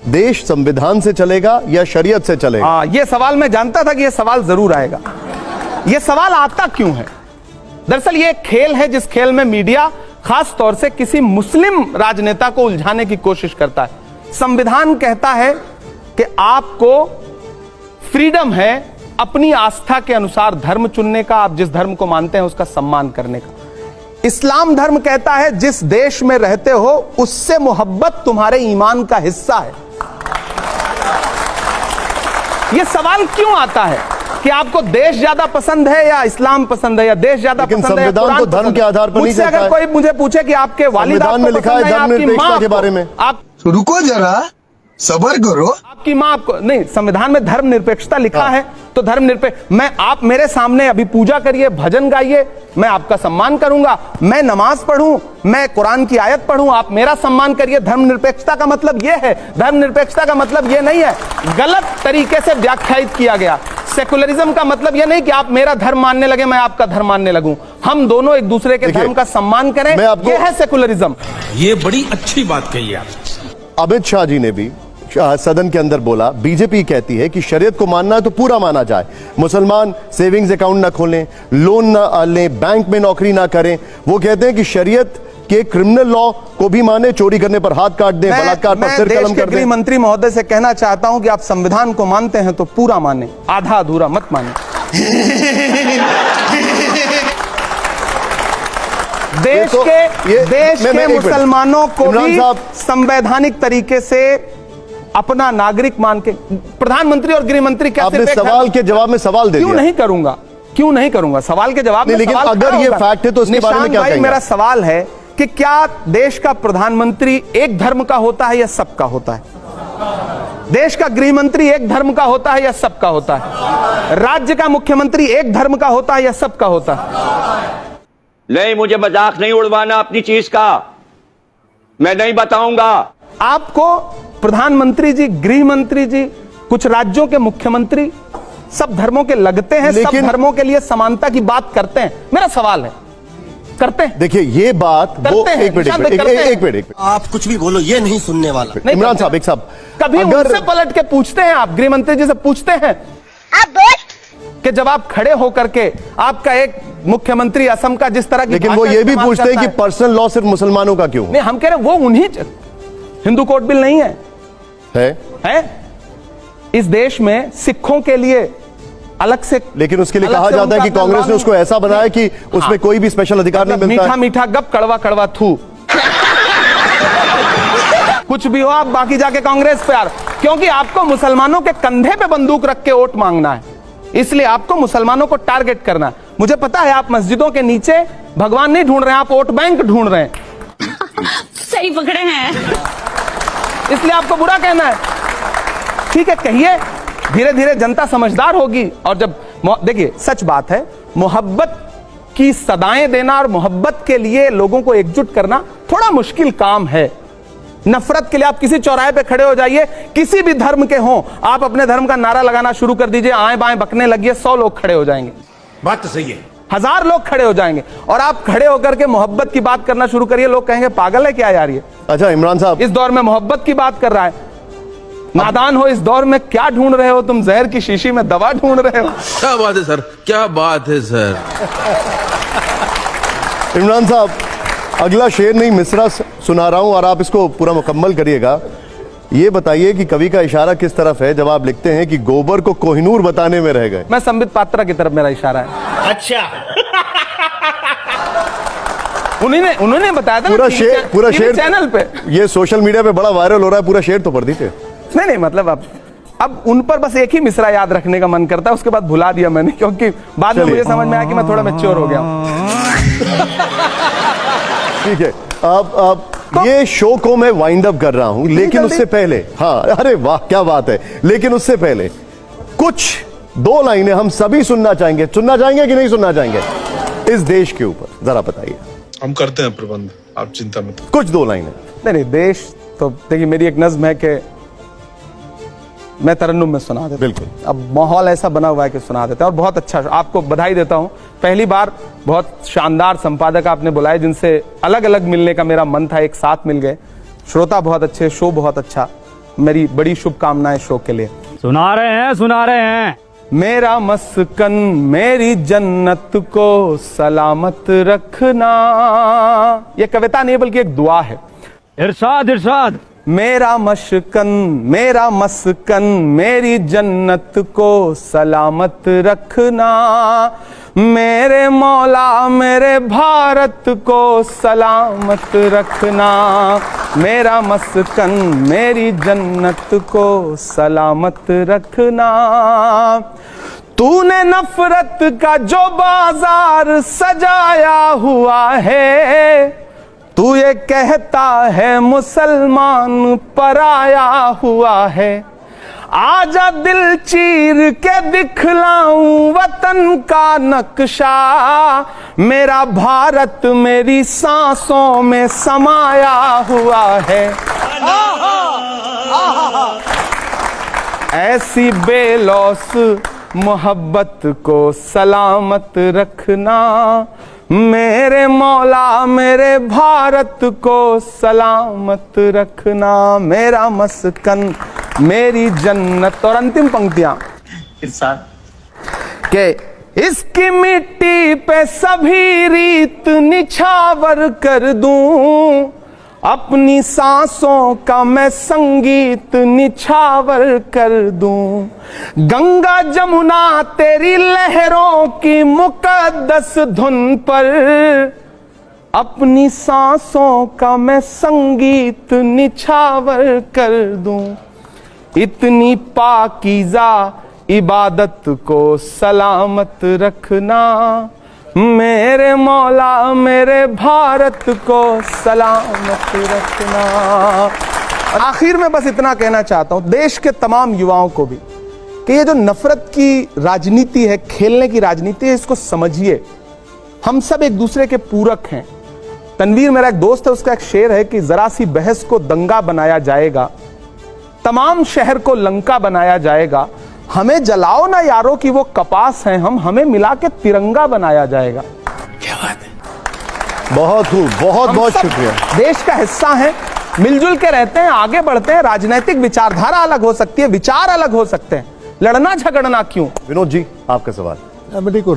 देश संविधान से चलेगा या शरीयत से चलेगा? ये सवाल मैं जानता था कि ये सवाल जरूर आएगा। ये सवाल आता क्यों है? दरअसल ये एक खेल है जिस खेल में मीडिया खास तौर से किसी मुस्लिम राजनेता को उलझाने की कोशिश करता है। संविधान कहता है कि आपको फ्रीडम है अपनी आस्था के अनुसार धर्म चुनने का, आप जिस धर्म को मानते हैं उसका सम्मान करने का। इस्लाम धर्म कहता है जिस देश में रहते हो उससे मोहब्बत तुम्हारे ईमान का हिस्सा है। यह सवाल क्यों आता है कि आपको देश ज्यादा पसंद है या इस्लाम पसंद है, या देश ज्यादा पसंद है? संविधान तो धर्म के आधार पर नहीं चलता है। अगर कोई मुझे पूछे कि आपके वालिद में लिखा है धर्मनिरपेक्षता के बारे में, आप रुको जरा, सबर करो। आपकी मां आपको नहीं, संविधान में धर्मनिरपेक्षता लिखा है तो धर्मनिरपेक्ष, मैं आप मेरे सामने अभी पूजा करिए, भजन गाइए, मैं आपका सम्मान करूंगा। मैं नमाज पढ़ूं, मैं कुरान की आयत पढ़ूं, आप मेरा सम्मान करिए। धर्मनिरपेक्षता का मतलब यह है, धर्मनिरपेक्षता का मतलब यह नहीं है, गलत तरीके से व्याख्यायित किया गया। सेकुलरिज्म का मतलब यह नहीं कि आप मेरा धर्म मानने लगे, मैं आपका धर्म मानने लगूं। हम दोनों एक दूसरे के धर्म का सम्मान करें, यह है सेकुलरिज्म। ये बड़ी अच्छी बात कही आप। अमित शाह जी ने भी सदन के अंदर बोला, बीजेपी कहती है कि शरीयत को मानना है तो पूरा माना जाए, मुसलमान सेविंग्स अकाउंट ना खोलें, लोन ना लें, बैंक में नौकरी ना करें। वो कहते हैं कि शरीयत के क्रिमिनल लॉ को भी माने, चोरी करने पर हाथ काट दें, बलात्कार पर सिर कलम कर दें। गृह मंत्री महोदय से कहना चाहता हूं कि आप संविधान को मानते हैं तो पूरा माने, आधा अधूरा मत माने। देश के मुसलमानों को भी संवैधानिक तरीके से अपना नागरिक मान के, प्रधानमंत्री और गृह मंत्री कैसे? आपने सवाल के जवाब में सवाल दे दिया। क्यों नहीं करूंगा सवाल के जवाब में? लेकिन अगर ये फैक्ट है तो उसके बारे में क्या कहेंगे? मेरा सवाल है कि क्या देश का प्रधानमंत्री एक धर्म का होता है या सबका होता है? देश का गृह मंत्री एक धर्म का होता है या सबका होता है? राज्य का मुख्यमंत्री एक धर्म का होता है या सबका होता है? नहीं, मुझे मजाक नहीं उड़वाना अपनी चीज का, मैं नहीं बताऊंगा आपको। प्रधानमंत्री जी, गृह मंत्री जी, कुछ राज्यों के मुख्यमंत्री सब धर्मों के लगते हैं, सब धर्मों के लिए समानता की बात करते हैं। मेरा सवाल है, करते हैं? देखिए ये बात वो एक मिनट, आप कुछ भी बोलो, ये नहीं सुनने वाला। इमरान साहब, एक साहब, कभी उनसे पलट के पूछते हैं आप, गृह मंत्री जी से पूछते हैं कि जब आप खड़े होकर के, आपका एक मुख्यमंत्री असम का जिस तरह की, लेकिन वो ये भी पूछते हैं कि पर्सनल लॉ सिर्फ मुसलमानों का क्यों? नहीं, हम कह रहे हैं वो उन्हीं, हिंदू कोड बिल नहीं है? इस देश में सिखों के लिए अलग से, लेकिन उसके लिए कहा जाता है कि कांग्रेस ने उसको ऐसा बनाया कि उसमें कोई भी स्पेशल अधिकार नहीं मिलता। मीठा मीठा गप, कड़वा कड़वा थू। कुछ भी हो आप, बाकी जाके कांग्रेस पे यार, क्योंकि आपको मुसलमानों के कंधे पे बंदूक रख के वोट मांगना है, इसलिए आपको मुसलमानों को टारगेट करना है। मुझे पता है आप मस्जिदों के नीचे भगवान नहीं ढूंढ रहे हैं, आप वोट बैंक ढूंढ रहे हैं। सही पकड़े हैं, इसलिए आपको बुरा कहना है। ठीक है, कहिए, धीरे धीरे जनता समझदार होगी। और जब देखिए, सच बात है, मोहब्बत की सदाएं देना और मोहब्बत के लिए लोगों को एकजुट करना थोड़ा मुश्किल काम है। नफरत के लिए आप किसी चौराहे पे खड़े हो जाइए, किसी भी धर्म के हों, आप अपने धर्म का नारा लगाना शुरू कर दीजिए, आएं बाएं बकने लगिए, 100 लोग खड़े हो जाएंगे। बात तो सही है, 1000 लोग खड़े हो जाएंगे। और आप खड़े होकर के मोहब्बत की बात करना शुरू करिए, लोग कहेंगे पागल है क्या यार ये। अच्छा इमरान साहब, इस दौर में मोहब्बत की बात कर रहा है, नादान हो, इस दौर में क्या ढूंढ रहे हो तुम? जहर की शीशी में दवा ढूंढ रहे हो? क्या बात है सर, क्या बात है सर। इमरान साहब, अगला शेर नहीं मिसरा सुना रहा हूं और आप इसको पूरा मुकम्मल करिएगा। ये बताइए कि कवि का इशारा किस तरफ है जब आप लिखते हैं कि गोबर को कोहिनूर बताने में रह गए? मैं संबित पात्रा की तरफ मेरा इशारा है। अच्छा, उन्होंने बताया था पूरा शेर चैनल पे, ये सोशल मीडिया पे बड़ा वायरल हो रहा है, पूरा शेर तो पढ़ दीजिए। नहीं, मतलब अब उन पर बस एक ही मिसरा याद रखने का मन करता है, उसके बाद भुला दिया मैंने, क्योंकि बाद में मुझे समझ में आया कि मैं थोड़ा मैच्योर हो गया हूं। ठीक है, अब ये शो को मैं वाइंड अप कर रहा हूं, लेकिन उससे पहले, हाँ, अरे वाह क्या बात है, लेकिन उससे पहले कुछ 2 लाइनें हम सभी सुनना चाहेंगे कि नहीं सुनना चाहेंगे इस देश के ऊपर, जरा बताइए। हम करते हैं प्रबंध, आप चिंता मत। कुछ 2 लाइनें। नहीं, देश तो देखिए, मेरी एक नज्म है कि मैं तरन्नुम में सुना देता। बिल्कुल, अब माहौल ऐसा बना हुआ है कि सुना देते हैं, और बहुत अच्छा, आपको बधाई देता हूं। पहली बार बहुत शानदार संपादक आपने बुलाए जिनसे अलग अलग मिलने का मेरा मन था, एक साथ मिल गए। श्रोता बहुत अच्छे, शो बहुत अच्छा, मेरी बड़ी शुभकामनाएं शो के लिए। सुना रहे हैं। मेरा मस्कन मेरी जन्नत को सलामत रखना, ये कविता नहीं बल्कि एक दुआ है। इरशाद। मेरा मस्कन मेरी जन्नत को सलामत रखना, मेरे मौला मेरे भारत को सलामत रखना, मेरा मस्कन मेरी जन्नत को सलामत रखना। तूने नफरत का जो बाजार सजाया हुआ है, तू ये कहता है मुसलमान पराया हुआ है। आजा दिल चीर के दिखलाऊं वतन का नक्शा, मेरा भारत मेरी सांसों में समाया हुआ है। ऐसी बेलौस मोहब्बत को सलामत रखना, मेरे मौला मेरे भारत को सलामत रखना, मेरा मस्कन मेरी जन्नत। और अंतिम पंक्तियां के इसकी मिट्टी पे सभी रीत निछावर कर दूं, अपनी सांसों का मैं संगीत निछावर कर दूं। गंगा जमुना तेरी लहरों की मुकद्दस धुन पर, अपनी सांसों का मैं संगीत निछावर कर दूं। इतनी पाकीज़ा इबादत को सलामत रखना, मेरे मौला मेरे भारत को सलामत रखना। आखिर में बस इतना कहना चाहता हूं देश के तमाम युवाओं को भी कि ये जो नफरत की राजनीति है, खेलने की राजनीति है, इसको समझिए। हम सब एक दूसरे के पूरक हैं। तनवीर मेरा एक दोस्त है, उसका एक शेर है कि जरा सी बहस को दंगा बनाया जाएगा, तमाम शहर को लंका बनाया जाएगा। हमें जलाओ ना यारों की वो कपास हैं हम, हमें मिला के तिरंगा बनाया जाएगा। क्या बात है। बहुत शुक्रिया। देश का हिस्सा है, मिलजुल के रहते हैं, आगे बढ़ते हैं। राजनीतिक विचारधारा अलग हो सकती है, विचार अलग हो सकते हैं, लड़ना झगड़ना क्यों। विनोद जी आपका सवाल। देखो